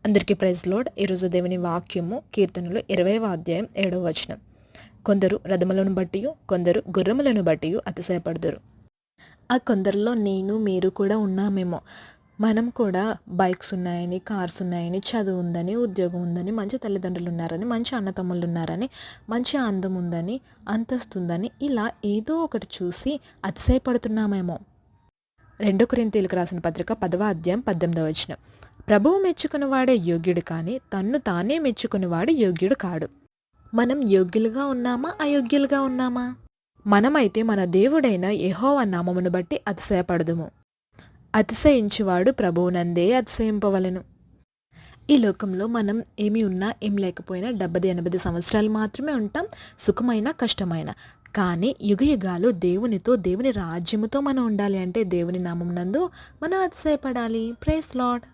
అందరికీ praise lord. ఈరోజు దేవుని వాక్యము కీర్తనలు 20వ అధ్యాయం 7వ వచనం. కొందరు రథములను బట్టియు కొందరు గుర్రములను బట్టియు అతిశయపడుదురు. ఆ కొందరిలో నేను మీరు కూడా ఉన్నామేమో. మనం కూడా బైక్స్ ఉన్నాయని, కార్స్ ఉన్నాయని, చదువు ఉందని, ఉద్యోగం ఉందని, మంచి తల్లిదండ్రులు ఉన్నారని, మంచి అన్నతమ్ముళ్ళు ఉన్నారని, మంచి అందం ఉందని, అంతస్తుందని, ఇలా ఏదో ఒకటి చూసి అతిశయపడుతున్నామేమో. 2 కొరింథీయులకు రాసిన పత్రిక 10వ అధ్యాయం 18వ వచనం. ప్రభువు మెచ్చుకునివాడే యోగ్యుడు కానీ తన్ను తానే మెచ్చుకునివాడు యోగ్యుడు కాడు. మనం యోగ్యులుగా ఉన్నామా, అయోగ్యులుగా ఉన్నామా? మనమైతే మన దేవుడైన యెహోవా నామమును బట్టి అతిశయపడదుము. అతిశయించువాడు ప్రభువునందే అతిశయింపవలెను. ఈ లోకంలో మనం ఏమి ఉన్నా ఏం లేకపోయినా 70-80 సంవత్సరాలు మాత్రమే ఉంటాం, సుఖమైన కష్టమైన. కానీ యుగయుగాలు దేవునితో, దేవుని రాజ్యముతో మనం ఉండాలి అంటే దేవుని నామమునందు మనం అతిశయపడాలి. Praise lord.